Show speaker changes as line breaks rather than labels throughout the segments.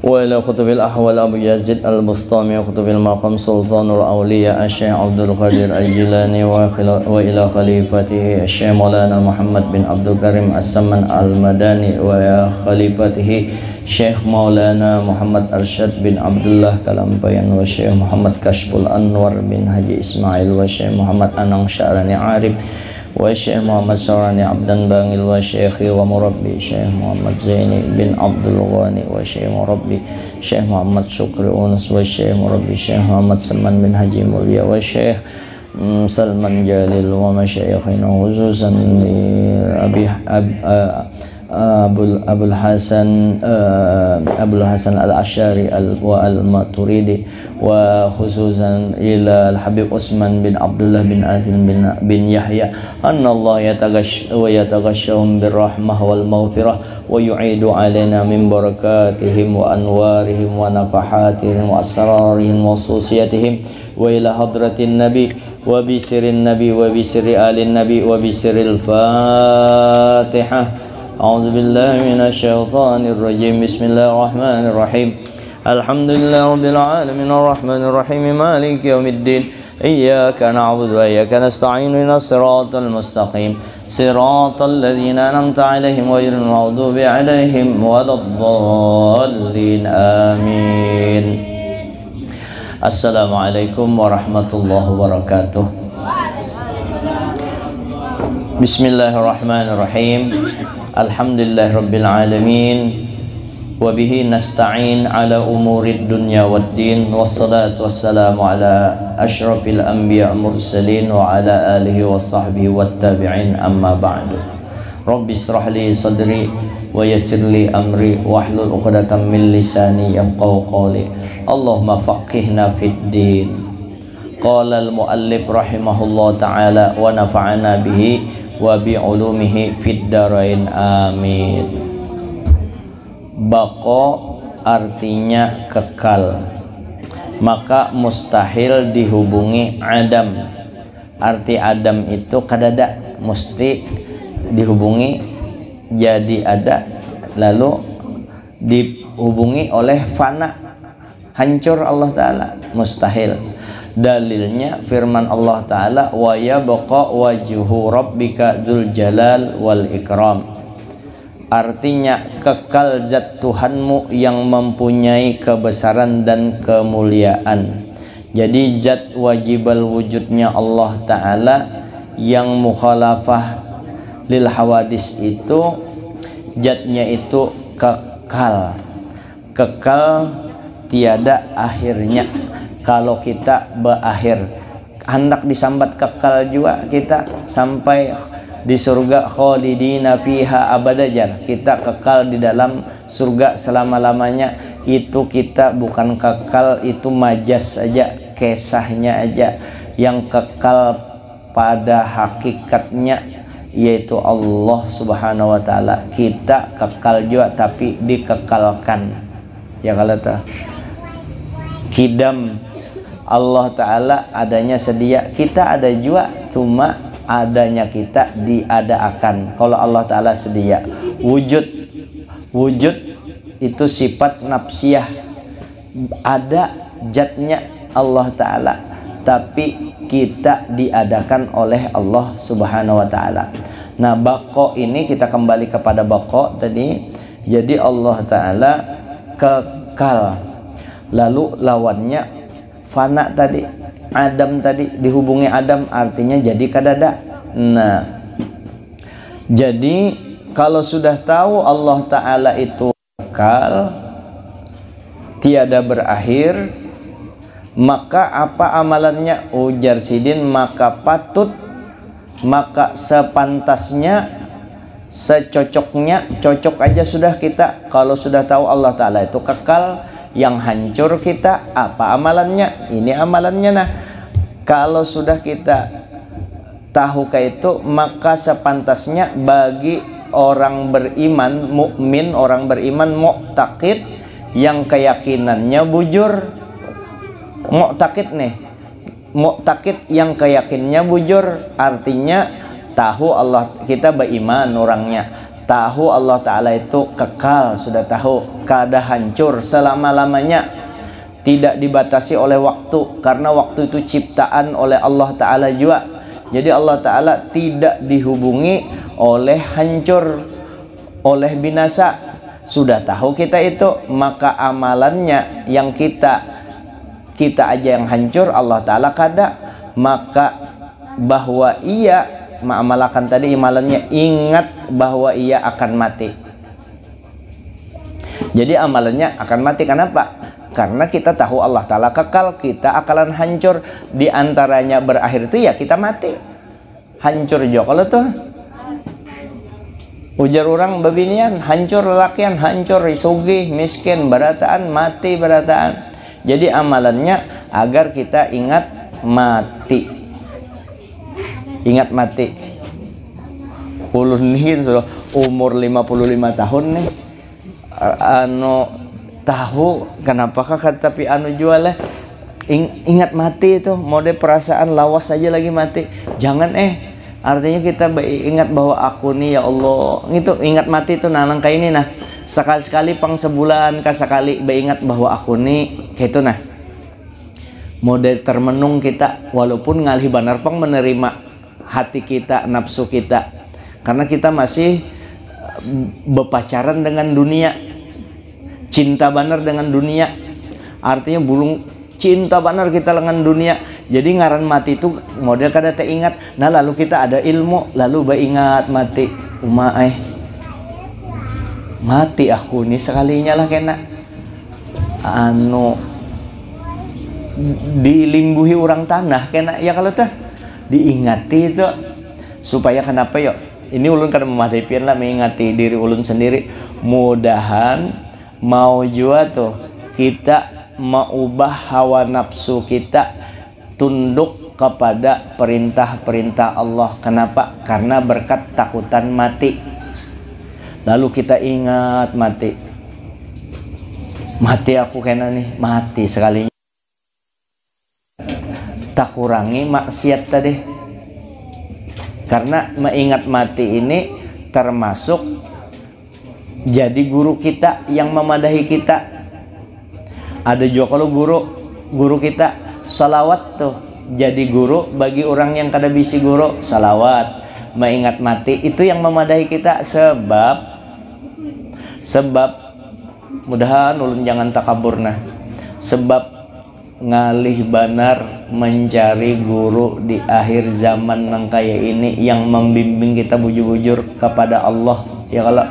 وإلى قطب الأحوال أبو يزيد البسطامي وقطب المقام سلطان الأولياء الشيخ عبد القادر الجيلاني وإلى خليفته الشيخ مولانا محمد بن عبد الكريم السمن المدني وخليفته الشيخ مولانا محمد أرشد بن عبد الله كلامبيان والشيخ محمد كشف الأنور بن حجي إسماعيل والشيخ محمد أنang شعراني عارف والشيخ محمد سوراني عبدان بانغيل وشيخي ومربي الشيخ محمد زيني بن عبد الغني والشيخ مربي الشيخ محمد شكري أونس والشيخ مربي الشيخ محمد سلمان بن حجي موليا والشيخ سلمان جليل ومشايخنا خصوصا أبو الحسن الأشعري والماتريدي وخصوصا إلى الحبيب عثمان بن عبد الله بن عادل بن يحيى أن الله يتغشهم بالرحمة والمغفرة ويعيد علينا من بركاتهم وأنوارهم ونفحاتهم وأسرارهم وخصوصياتهم وإلى حضرة النبي وبسر النبي وبسر آل النبي وبسر الفاتحة. أعوذ بالله من الشيطان الرجيم. بسم الله الرحمن الرحيم. الحمد لله رب العالمين الرحمن الرحيم مالك يوم الدين إياك نعبد وإياك نستعين إلى الصراط المستقيم صراط الذين أنعمت عليهم غير المغضوب عليهم ولا الضالين آمين. السلام عليكم ورحمة الله وبركاته. بسم الله الرحمن الرحيم. Alhamdulillah Rabbil Alamin wabihi nasta'in ala umurid dunya waddin wassalatu wassalamu ala ashrafil anbiya mursalin wa ala alihi wa sahbihi wattabi'in amma ba'du. Rabbi israh li sadri wa yassir li amri wahlul 'uqdatam min lisani yafqahu qawli. Allahumma faqihna fid din. Qala al-muallif rahimahullah ta'ala wa nafa'ana bihi wa bi'ulumihi fid darain amin. Baqo artinya kekal, maka mustahil dihubungi adam. Arti adam itu kadada, mesti dihubungi jadi ada, lalu dihubungi oleh fana, hancur Allah Ta'ala, mustahil. Dalilnya firman Allah Ta'ala wa yabqa wajhu rabbika dzul jalal wal ikram. Artinya kekal zat Tuhanmu yang mempunyai kebesaran dan kemuliaan. Jadi zat wajibal wujudnya Allah Ta'ala yang mukhalafah lil hawadis itu zatnya itu kekal, kekal tiada akhirnya. Kalau kita berakhir hendak disambat kekal juga kita sampai di surga khalidina fiha abadajar, kita kekal di dalam surga selama-lamanya. Itu kita bukan kekal, itu majas saja, kisahnya aja. Yang kekal pada hakikatnya yaitu Allah Subhanahu wa Ta'ala. Kita kekal juga tapi dikekalkan. Ya kalau tuh kidam Allah Ta'ala adanya sedia, kita ada juga, cuma adanya kita diadakan. Kalau Allah Ta'ala sedia, wujud itu sifat nafsiyah, ada zatnya Allah Ta'ala, tapi kita diadakan oleh Allah Subhanahu wa Ta'ala. Nah, baqo ini kita kembali kepada baqo tadi. Jadi Allah Ta'ala kekal, lalu lawannya fana tadi, Adam tadi, dihubungi Adam artinya jadi kadada. Nah, jadi kalau sudah tahu Allah Ta'ala itu kekal, tiada berakhir, maka apa amalannya? Ujar Sidin, maka patut, maka sepantasnya, secocoknya, cocok aja sudah kita. Kalau sudah tahu Allah Ta'ala itu kekal, yang hancur kita apa amalannya? Ini amalannya. Nah, kalau sudah kita tahu kayak itu, maka sepantasnya bagi orang beriman, mukmin, orang beriman mu'taqid yang keyakinannya bujur. Mu'taqid nih, mu'taqid yang keyakinannya bujur, artinya tahu Allah, kita beriman orangnya, tahu Allah Ta'ala itu kekal, sudah tahu kada hancur selama-lamanya, tidak dibatasi oleh waktu, karena waktu itu ciptaan oleh Allah Ta'ala juga. Jadi Allah Ta'ala tidak dihubungi oleh hancur, oleh binasa. Sudah tahu kita itu, maka amalannya yang kita aja yang hancur, Allah Ta'ala kada. Maka bahwa ia ma'amalakan tadi amalannya, ingat bahwa ia akan mati. Jadi amalannya akan mati. Kenapa? Karena kita tahu Allah Ta'ala kekal, kita akalan hancur. Di antaranya berakhir itu ya kita mati. Hancur jo kalau tuh. Ujar orang babinian, hancur lelakian, hancur sugih, miskin, barataan, mati barataan. Jadi amalannya agar kita ingat mati. Ingat mati. Ulun nih sudah umur 55 tahun nih. Tahu kenapa tapi jual ingat mati itu, mode perasaan lawas aja lagi mati. Jangan artinya kita ingat bahwa aku nih ya Allah, itu ingat mati itu nanang kayak ini nah, sekali-sekali pang sebulan sekali ingat bahwa aku nih kayak itu nah, mode termenung kita, walaupun ngalih banar pang menerima hati kita, nafsu kita, karena kita masih berpacaran dengan dunia, cinta banar dengan dunia, artinya bulung cinta banar kita dengan dunia. Jadi ngaran mati itu model kada teringat. Nah lalu kita ada ilmu, lalu ingat mati. Mati aku nih sekalinya lah kena dilingguhi orang tanah kena ya, kalau tuh diingati itu supaya kenapa yuk. Ini ulun kada memadapian lah mengingati diri ulun sendiri. Mudahan mau jua tuh kita mengubah hawa nafsu kita tunduk kepada perintah-perintah Allah. Kenapa? Karena berkat takutan mati. Lalu kita ingat mati. Mati aku kena nih, mati sekalinya. Tak kurangi maksiat tadi. Karena mengingat mati ini termasuk jadi guru kita yang memadahi kita. Ada juga kalau guru kita salawat tuh jadi guru bagi orang yang kada bisi guru. Salawat, mengingat mati itu yang memadahi kita. Sebab mudahan ulun jangan takabur nah, sebab ngalih banar mencari guru di akhir zaman nang kaya ini yang membimbing kita bujur-bujur kepada Allah ya. Kalau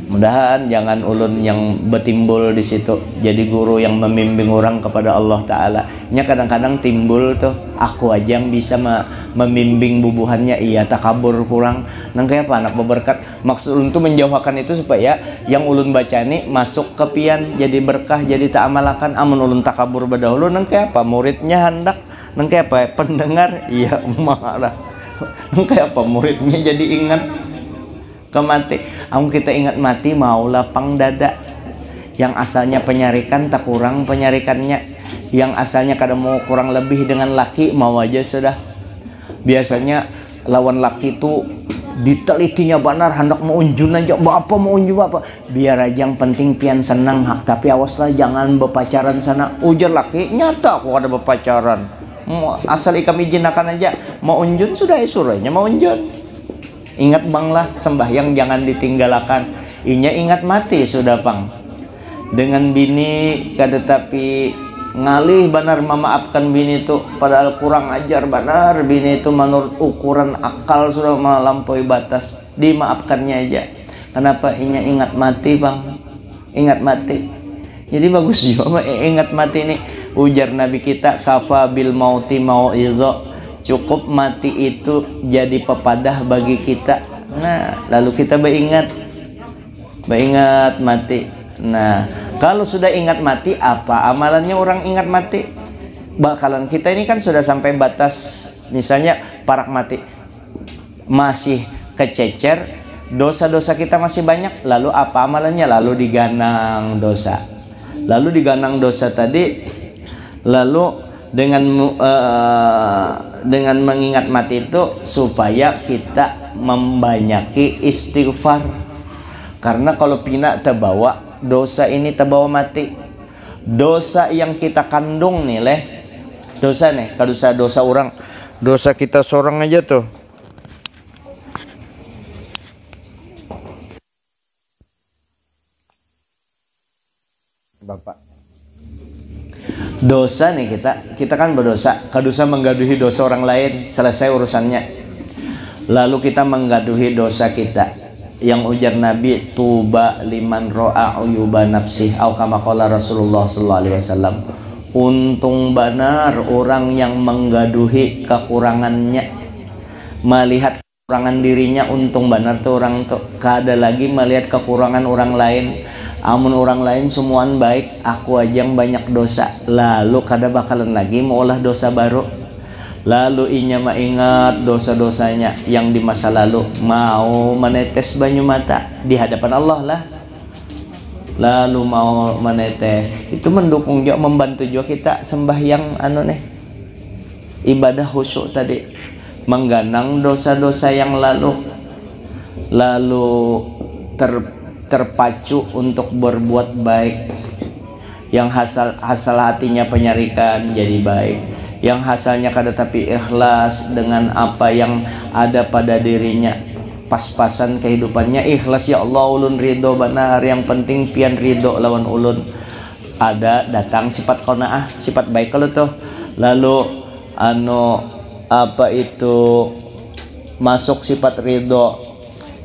mudahan jangan ulun yang betimbul di situ jadi guru yang membimbing orang kepada Allah Ta'ala. Nya kadang-kadang timbul tuh aku aja yang bisa membimbing bubuhannya, iya takabur kurang. Nang kayak apa anak berberkat. Maksud ulun tuh menjauhkan itu supaya yang ulun baca ini masuk ke pian, jadi berkah, jadi tak amalakan. Amun ulun takabur berdahulu nang kayak apa muridnya hendak, nang kayak apa pendengar iya malah, nang kayak apa muridnya jadi ingat kemati. Amun kita ingat mati mau lapang dada. Yang asalnya penyarikan tak kurang penyarikannya. Yang asalnya kadang mau kurang lebih dengan laki mau aja sudah. Biasanya lawan laki itu ditelitinya banar, hendak mau unjun aja bapak mau unjun bapak. Biar aja yang penting pian senang hak, tapi awaslah jangan berpacaran sana. Ujar laki nyata aku ada berpacaran. Asal kami jinakan aja mau unjun sudah suranya mau unjun. Ingat banglah sembahyang jangan ditinggalkan. Inya ingat mati sudah pang. Dengan bini tetapi ngalih banar memaafkan bini itu, padahal kurang ajar banar bini itu menurut ukuran akal sudah melampaui batas, dimaafkannya aja. Kenapa? Inya ingat mati bang, ingat mati. Jadi bagus juga ingat mati ini. Ujar Nabi kita kafa bil mauti mau'izo, cukup mati itu jadi pepadah bagi kita. Nah, lalu kita beringat mati. Nah, kalau sudah ingat mati, apa amalannya orang ingat mati? Bakalan kita ini kan sudah sampai batas, misalnya parak mati, masih kececer, dosa-dosa kita masih banyak. Lalu apa amalannya? Lalu diganang dosa. Lalu diganang dosa tadi, lalu dengan mengingat mati itu supaya kita membanyaki istighfar. Karena kalau pina terbawa dosa ini terbawa mati. Dosa yang kita kandung nih leh. Dosa nih, kalau dosa orang, dosa kita seorang aja tuh. Bapak. Dosa nih kita kan berdosa. Kadosa menggaduhi dosa orang lain, selesai urusannya. Lalu kita menggaduhi dosa kita. Yang ujar Nabi, tuba liman ro'a uyuba nafsih au kama qala Rasulullah sallallahu alaihi wasallam. Untung benar orang yang menggaduhi kekurangannya, melihat kekurangan dirinya. Untung benar tuh orang tuh kada lagi melihat kekurangan orang lain. Amun orang lain semuaan baik, aku aja yang banyak dosa. Lalu kada bakalan lagi mau olah dosa baru. Lalu inya ingat dosa-dosanya yang di masa lalu, mau menetes banyu mata di hadapan Allah lah. Lalu mau menetes, itu mendukung juga, membantu juga kita sembahyang ibadah khusyuk tadi, mengganang dosa-dosa yang lalu terpacu untuk berbuat baik. Yang hasal hatinya penyarikan jadi baik, yang hasilnya kada tapi ikhlas dengan apa yang ada pada dirinya, pas-pasan kehidupannya ikhlas. Ya Allah, ulun ridho benar, yang penting pian ridho lawan ulun. Ada datang sifat qanaah, sifat baik kalau tuh. Lalu masuk sifat ridho,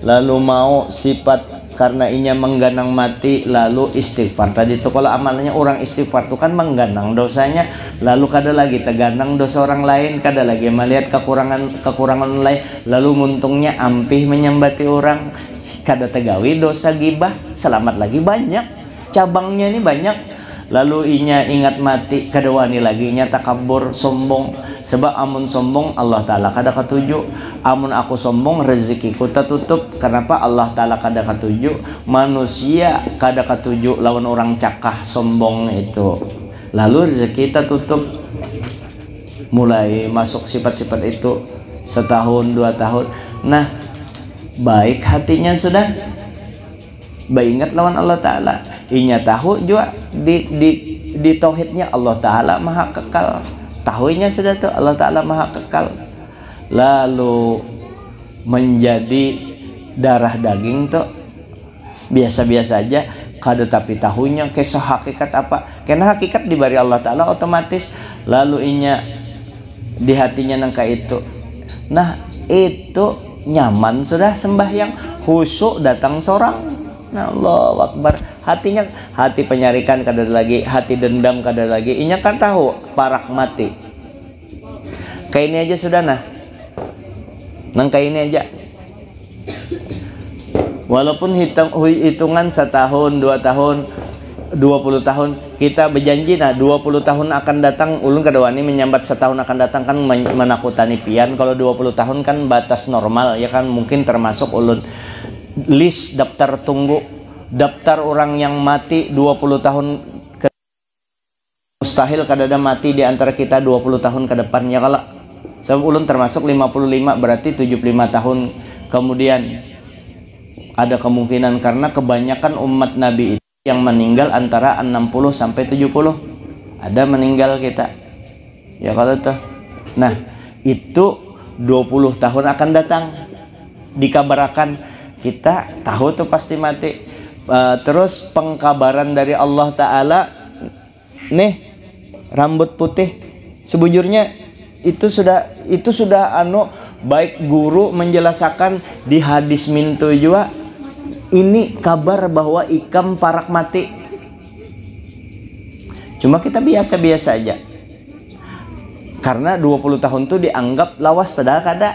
lalu mau sifat karena inya mengganang mati, lalu istighfar. Tadi itu kalau amalnya orang istighfar itu kan mengganang dosanya, lalu kada lagi terganang dosa orang lain, kada lagi melihat kekurangan lain, lalu muntungnya ampih menyambati orang, kada tegawi dosa gibah, selamat lagi banyak cabangnya ini banyak. Lalu inya ingat mati, kada wani lagi inya takabur sombong. Sebab amun sombong Allah Ta'ala kada ketuju. Amun aku sombong rezekiku tertutup. Kenapa? Allah Ta'ala kada ketuju. Manusia kada ketuju lawan orang cakah sombong itu. Lalu rezeki tertutup. Mulai masuk sifat-sifat itu setahun 2 tahun. Nah, baik hatinya sudah, ingat lawan Allah Ta'ala. Inya tahu juga di tauhidnya Allah Ta'ala maha kekal. Tahunya sudah tuh Allah Ta'ala maha kekal. Lalu menjadi darah daging tuh biasa-biasa aja, kada tapi tahunya kisah hakikat apa, karena hakikat diberi Allah Ta'ala otomatis. Lalu inya di hatinya nangka itu. Nah itu nyaman sudah sembahyang, khusyuk datang seorang. Nah, Allahu Akbar. Hatinya hati penyarikan kada lagi, hati dendam kada lagi. Inya kan tahu parak mati. Kayak ini aja sudah nah. Nang kayak ini aja. Walaupun hitungan setahun, 2 tahun, 20 tahun, kita berjanji nah 20 tahun akan datang, ulun kada wani menyambat setahun akan datang kan menakutani pian. Kalau 20 tahun kan batas normal ya kan, mungkin termasuk ulun list daftar tunggu, daftar orang yang mati 20 tahun ke mustahil kadada mati di antara kita 20 tahun ke depan ya. Kalau sebab ulun termasuk 55, berarti 75 tahun kemudian ada kemungkinan, karena kebanyakan umat Nabi itu yang meninggal antara 60 sampai 70 ada meninggal kita ya kalau tuh. Nah itu 20 tahun akan datang dikabarkan, kita tahu tuh pasti mati. Terus pengkabaran dari Allah Ta'ala, nih rambut putih, sebujurnya itu sudah baik guru menjelaskan di hadis mintu juga, ini kabar bahwa ikam parak mati. Cuma kita biasa-biasa aja, karena 20 tahun tuh dianggap lawas, padahal kada.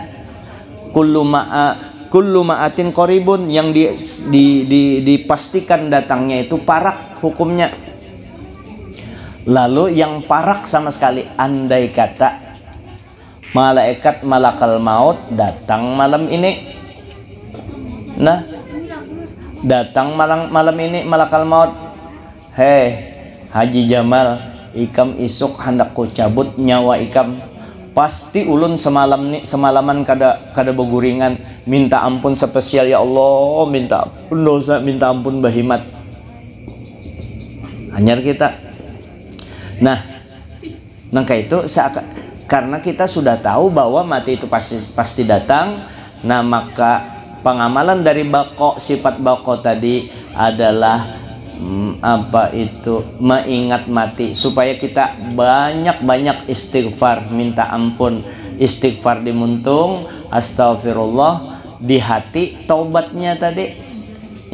Kullu ma'atin qoribun, yang dipastikan datangnya itu parak hukumnya. Lalu yang parak sama sekali, andai kata malaikat malakal maut datang malam ini. Nah, datang malam ini malakal maut. Hei Haji Jamal, ikam isuk hendak ku cabut nyawa ikam, pasti ulun semalaman kada beguringan minta ampun spesial, ya Allah minta ampun dosa, minta ampun bahimat. Hanyar kita. Nah itu karena kita sudah tahu bahwa mati itu pasti datang. Nah maka pengamalan dari sifat bako tadi adalah mengingat mati, supaya kita banyak istighfar, minta ampun, istighfar di muntung, astagfirullah di hati, taubatnya tadi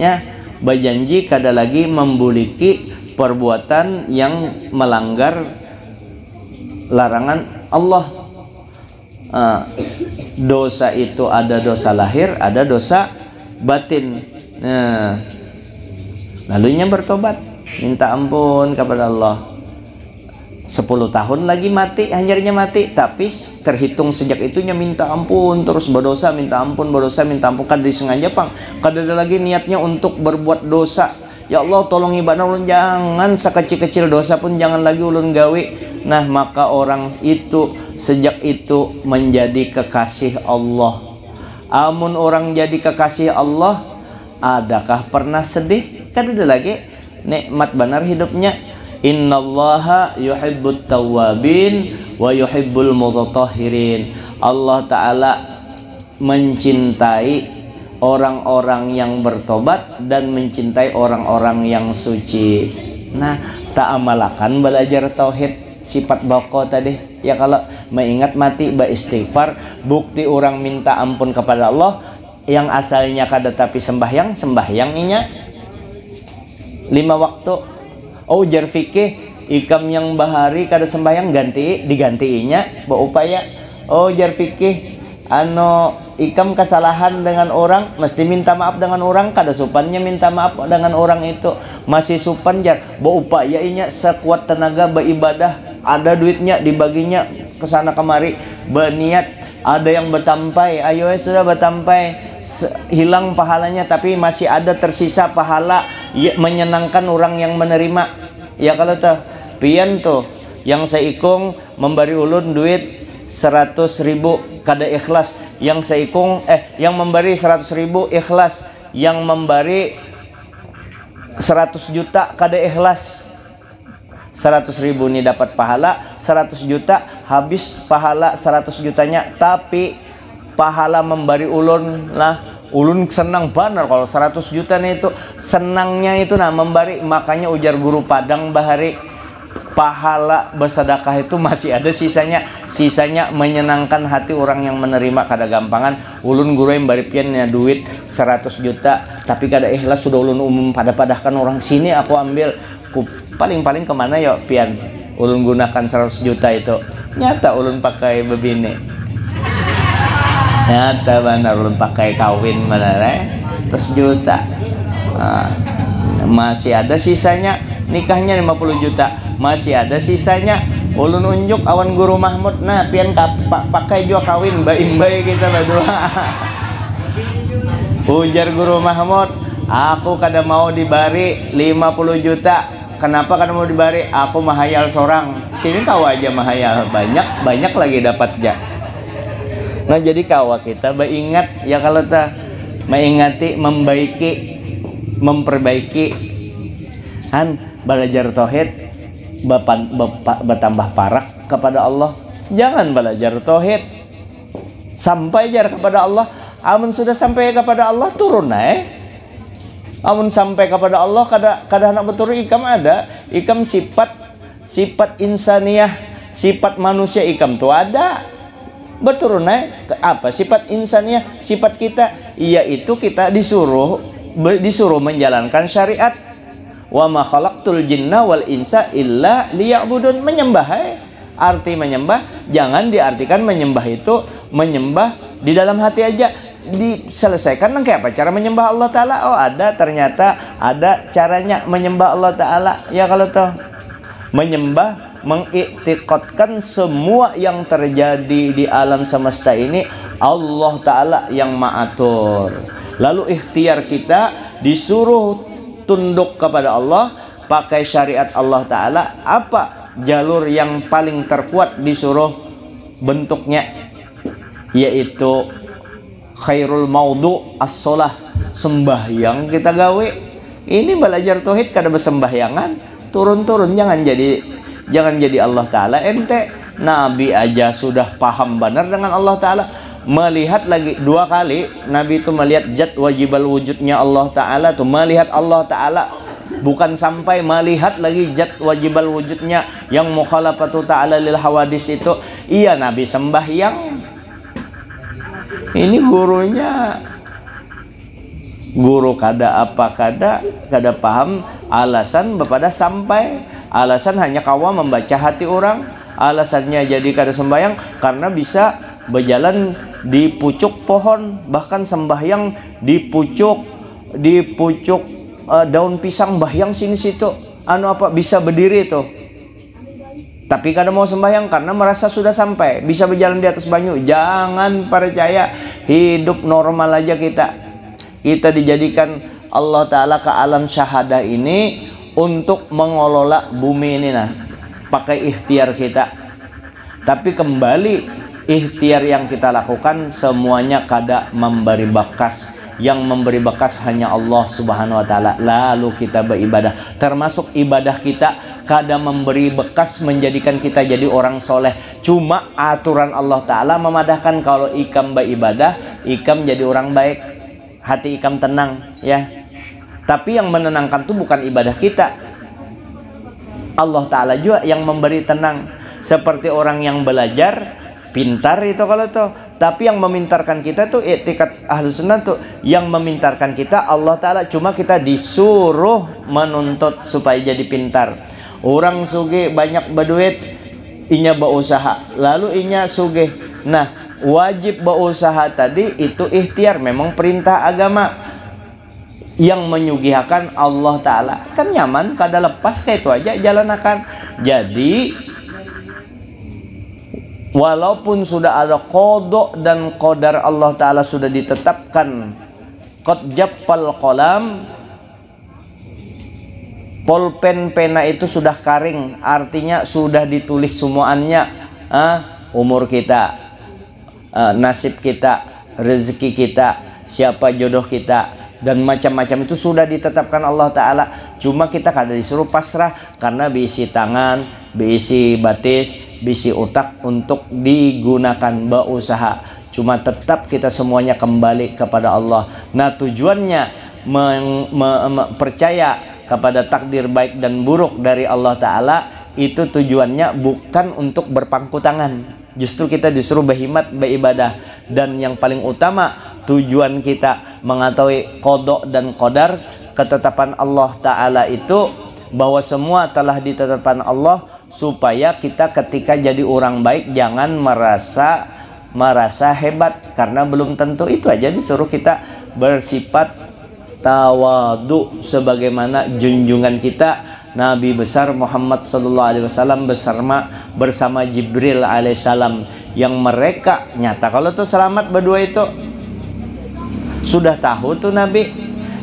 ya, berjanji kada lagi membuliki perbuatan yang melanggar larangan Allah. Dosa itu ada dosa lahir, ada dosa batin. Lalunya bertobat, minta ampun kepada Allah. 10 tahun lagi mati, hanyarnya mati, tapi terhitung sejak itunya minta ampun, terus berdosa, minta ampun, berdosa, minta ampun, kada disengaja pang, kada ada lagi niatnya untuk berbuat dosa. Ya Allah tolong ibadah ulun, jangan sekecil-kecil dosa pun jangan lagi ulun gawe. Nah maka orang itu sejak itu menjadi kekasih Allah. Amun orang jadi kekasih Allah, adakah pernah sedih? Kan ada lagi nikmat benar hidupnya. Innallaha yuhibbut tawwabin wa yuhibbul mutatahhirin. Allah Ta'ala mencintai orang-orang yang bertobat dan mencintai orang-orang yang suci. Nah tak amalakan belajar tauhid sifat bako tadi ya, kalau mengingat mati beristighfar, bukti orang minta ampun kepada Allah yang asalnya kada tapi sembahyang inya 5 waktu. Oh jar fikih ikam yang bahari kada sembahyang digantiinya berupaya. Oh jar fikih ikam kesalahan dengan orang mesti minta maaf dengan orang, kada supannya minta maaf dengan orang itu masih supan jar berupaya inya sekuat tenaga beribadah, ada duitnya dibaginya kesana kemari berniat. Ada yang bertampai, ayo sudah bertampai, hilang pahalanya tapi masih ada tersisa pahala ya, menyenangkan orang yang menerima. Ya kalau tuh pian tuh yang seikung memberi ulun duit 100.000 kada ikhlas, yang seikung yang memberi 100.000 ikhlas, yang memberi 100 juta kada ikhlas. 100.000 ini dapat pahala 100 juta, habis pahala 100 jutanya, tapi pahala memberi ulun lah, ulun senang benar kalau 100 juta nih itu senangnya itu nah memberi. Makanya ujar guru Padang bahari, pahala bersedekah itu masih ada sisanya menyenangkan hati orang yang menerima. Kada gampangan ulun guru yang bari piannya duit 100 juta tapi kada ikhlas, sudah ulun umum padahkan orang sini aku ambil paling kemana ya pian ulun gunakan 100 juta itu. Nyata ulun pakai bebini, nyata benar ulun pakai kawin benar 100 juta. Masih ada sisanya, nikahnya 50 juta masih ada sisanya. Ulun unjuk awan guru Mahmud, nah pian pakai juga kawin baik kita berdua. Ujar guru Mahmud, aku kada mau dibari 50 juta. Kenapa kada mau dibari? Aku mahayal sorang. Sini kau aja mahayal, banyak lagi dapat ja. Nah jadi kawa kita beringat ya, kalau ta mengingati, memperbaiki kan belajar tauhid bertambah parak kepada Allah. Jangan belajar tauhid sampai jar kepada Allah. Amun sudah sampai kepada Allah turun amun sampai kepada Allah kada hendak betul ikam ada ikam sifat insaniyah, sifat manusia ikam tu ada betul apa sifat insaniyah, sifat kita yaitu kita disuruh menjalankan syariat. Wa ma khalaqtul jinna wal insa illa liya'budun. Menyembah arti menyembah jangan diartikan menyembah itu menyembah di dalam hati aja. Diselesaikan kayak apa cara menyembah Allah Ta'ala. Oh ternyata ada caranya menyembah Allah Ta'ala ya. Kalau toh menyembah mengiktikadkan semua yang terjadi di alam semesta ini Allah Ta'ala yang mengatur. Lalu ikhtiar kita disuruh tunduk kepada Allah, pakai syariat Allah Ta'ala. Apa jalur yang paling terkuat disuruh bentuknya, yaitu khairul maudu as-sholah, sembahyang kita gawe. Ini belajar tauhid kada bersembahyangan, turun-turun jangan jadi Allah Ta'ala ente. Nabi aja sudah paham benar dengan Allah Ta'ala, melihat lagi 2 kali Nabi itu melihat zat wajibal wujudnya Allah Ta'ala tuh, melihat Allah Ta'ala, bukan sampai melihat lagi zat wajibal wujudnya yang mukhalafatu ta'ala lil hawadis itu. Iya, Nabi sembahyang. Ini gurunya, guru kada paham alasan bepada sampai, alasan hanya kawa membaca hati orang, alasannya jadi kada sembahyang karena bisa berjalan di pucuk pohon, bahkan sembahyang di pucuk daun pisang, bahyang sini situ, bisa berdiri itu, tapi kada mau sembahyang karena merasa sudah sampai, bisa berjalan di atas banyu. Jangan percaya, hidup normal aja kita dijadikan Allah Ta'ala ke alam syahadah ini untuk mengelola bumi ini, pakai ikhtiar kita. Tapi kembali, ikhtiar yang kita lakukan semuanya kada memberi bekas. Yang memberi bekas hanya Allah Subhanahu wa Ta'ala. Lalu kita beribadah, termasuk ibadah kita kada memberi bekas menjadikan kita jadi orang soleh. Cuma aturan Allah Ta'ala memadahkan kalau ikam beribadah, ikam jadi orang baik, hati ikam tenang, ya. Tapi yang menenangkan itu bukan ibadah kita, Allah Ta'ala juga yang memberi tenang. Seperti orang yang belajar pintar itu kalau tuh, tapi yang memintarkan kita tuh etikat Ahlus Sunnah tuh, yang memintarkan kita Allah Ta'ala, cuma kita disuruh menuntut supaya jadi pintar. Orang sugih banyak berduit, inya berusaha, lalu inya sugih. Nah, wajib berusaha tadi itu ikhtiar, memang perintah agama yang menyugihakan Allah Ta'ala. Kan nyaman, kada lepas kayak itu aja jalan akan. Jadi walaupun sudah ada qada dan qadar Allah Ta'ala sudah ditetapkan, qad jaffal qalam, pulpen pena itu sudah karing, artinya sudah ditulis semuanya, umur kita, nasib kita, rezeki kita, siapa jodoh kita, dan macam-macam itu sudah ditetapkan Allah Ta'ala. Cuma kita kada disuruh pasrah karena diisi tangan, diisi batis, bisi otak untuk digunakan berusaha. Cuma tetap kita semuanya kembali kepada Allah. Nah, tujuannya percaya kepada takdir baik dan buruk dari Allah Ta'ala, itu tujuannya bukan untuk berpangku tangan. Justru kita disuruh berhimmat beribadah. Dan yang paling utama, tujuan kita mengetahui qada dan qadar, ketetapan Allah Ta'ala itu, bahwa semua telah ditetapkan Allah, supaya kita ketika jadi orang baik jangan merasa hebat, karena belum tentu. Itu aja disuruh kita bersifat tawadu sebagaimana junjungan kita Nabi besar Muhammad sallallahu alaihi wasallam bersama Jibril alaihissalam, yang mereka nyata kalau tuh selamat berdua itu sudah tahu tuh Nabi.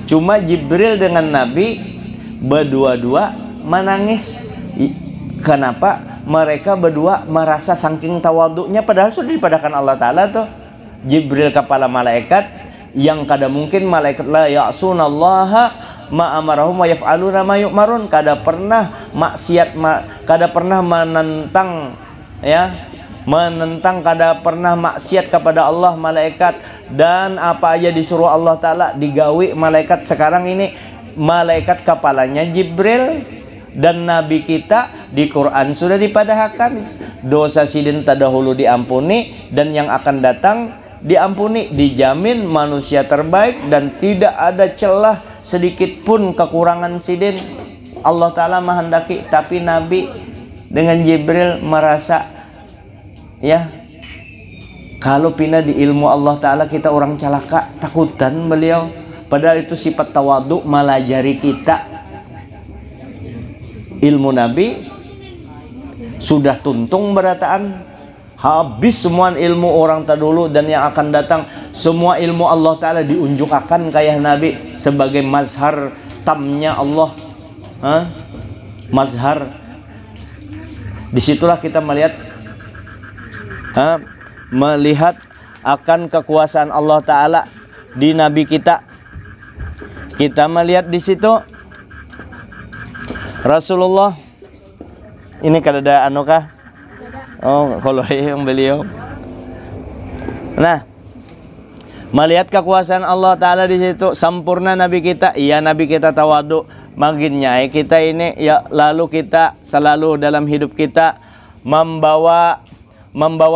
Cuma Jibril dengan Nabi berdua-dua menangis. Kenapa? Mereka berdua merasa saking tawaduknya, padahal sudah dipadahkan Allah Ta'ala tuh. Jibril kepala malaikat, yang kada mungkin malaikat la ya'sunallaha ma amarahum wa yaf'aluna ma yu'marun, kada pernah maksiat, kada pernah menentang, kada pernah maksiat kepada Allah malaikat, dan apa aja disuruh Allah Ta'ala digawi malaikat. Sekarang ini malaikat kepalanya Jibril, dan Nabi kita di Quran sudah dipadahkan dosa sidin terdahulu diampuni, dan yang akan datang diampuni, dijamin manusia terbaik dan tidak ada celah sedikit pun kekurangan sidin. Allah Ta'ala menghendaki, tapi Nabi dengan Jibril merasa, kalau pindah di ilmu Allah Ta'ala kita orang celaka, takutan beliau. Padahal itu sifat tawadu, melajari kita. Ilmu Nabi sudah tuntung berataan, habis semua ilmu orang terdahulu dan yang akan datang, semua ilmu Allah Ta'ala diunjukkan kayak Nabi sebagai mazhar tamnya Allah, mazhar Disitulah kita melihat akan kekuasaan Allah Ta'ala di Nabi kita. Kita melihat di situ Rasulullah ini kada anu kah? Oh, kalau yang beliau. Nah, melihat kekuasaan Allah Ta'ala di situ, sempurna Nabi kita. Iya, Nabi kita tawadu, maginnya kita ini ya, lalu kita selalu dalam hidup kita membawa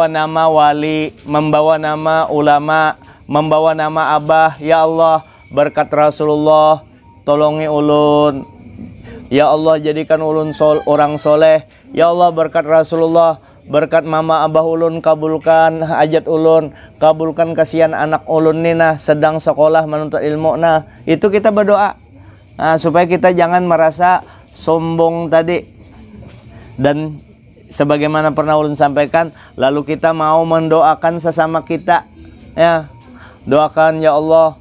nama wali, membawa nama ulama, membawa nama abah. Ya Allah, berkat Rasulullah tolongi ulun. Ya Allah, jadikan ulun orang soleh. Ya Allah, berkat Rasulullah, berkat mama abah ulun, kabulkan hajat ulun, kabulkan kasihan anak ulun nina sedang sekolah menuntut ilmu. Nah, itu kita berdoa. Nah, supaya kita jangan merasa sombong tadi. Dan sebagaimana pernah ulun sampaikan, lalu kita mau mendoakan sesama kita. Ya, doakan ya Allah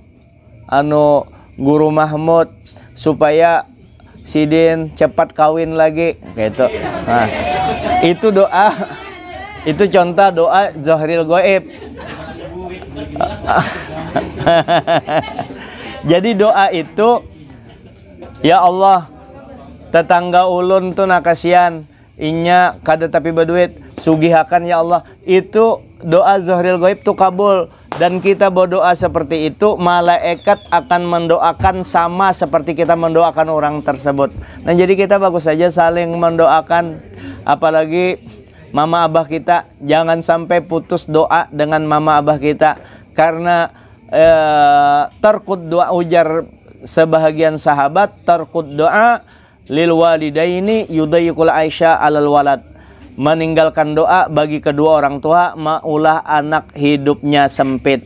Guru Mahmud supaya Sidin cepat kawin lagi gitu. Nah, itu doa, itu contoh doa Zahril Goib. Jadi doa itu, ya Allah, tetangga ulun tuh nakasian, inya kada tapi berduit, sugihakan ya Allah. Itu doa Zahril Goib tuh kabul. Dan kita berdoa seperti itu, malaikat akan mendoakan sama seperti kita mendoakan orang tersebut. Nah, jadi kita bagus saja saling mendoakan. Apalagi mama abah kita, jangan sampai putus doa dengan mama abah kita. Karena tarkud doa, ujar sebahagian sahabat, tarkud doa lil walidaini yudayyikul aisha alal walad. Meninggalkan doa bagi kedua orang tua maulah anak hidupnya sempit.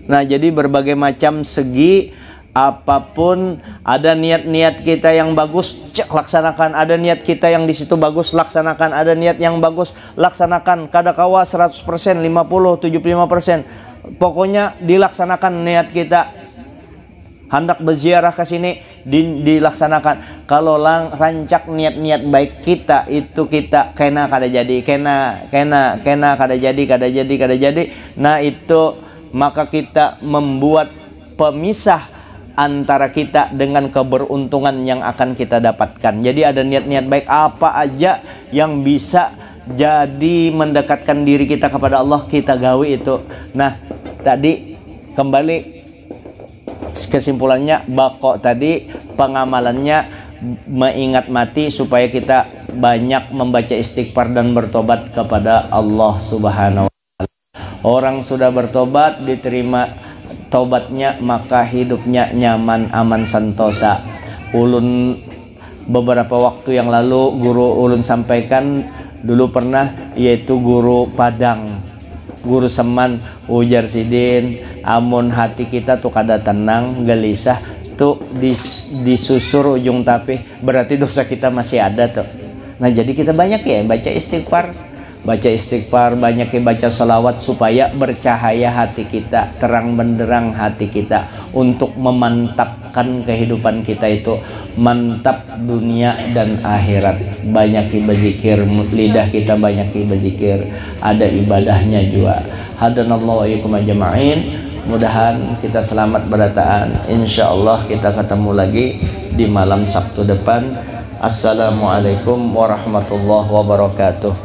Nah, jadi berbagai macam segi, apapun ada niat-niat kita yang bagus, laksanakan. Ada niat kita yang di situ bagus, laksanakan. Ada niat yang bagus, laksanakan. Kadakawa 100%, 50, 75%. Pokoknya dilaksanakan niat kita. Hendak berziarah ke sini dilaksanakan. Kalau rancak niat-niat baik kita itu kita kena kada jadi, kena kada jadi. Nah, itu maka kita membuat pemisah antara kita dengan keberuntungan yang akan kita dapatkan. Jadi ada niat-niat baik apa aja yang bisa jadi mendekatkan diri kita kepada Allah, kita gawe itu. Nah, tadi kembali kesimpulannya, bako tadi pengamalannya mengingat mati supaya kita banyak membaca istighfar dan bertobat kepada Allah Subhanahu wa Ta'ala. Orang sudah bertobat, diterima tobatnya, maka hidupnya nyaman, aman, sentosa. Ulun beberapa waktu yang lalu guru ulun sampaikan dulu pernah, yaitu guru Padang, guru Seman, ujar Sidin, amun hati kita tuh kada tenang, gelisah tuh disusur ujung tapih, berarti dosa kita masih ada tuh. Nah, jadi kita banyak ya baca istighfar, banyak ya baca salawat supaya bercahaya hati kita, terang benderang hati kita untuk memantapkan kehidupan kita itu, mantap dunia dan akhirat. Banyak berzikir, lidah kita banyak berzikir, ada ibadahnya juga. Hadanallahu wa iyyakum ajma'in. Mudahan kita selamat berataan. Insyaallah kita ketemu lagi di malam Sabtu depan. Assalamualaikum warahmatullahi wabarakatuh.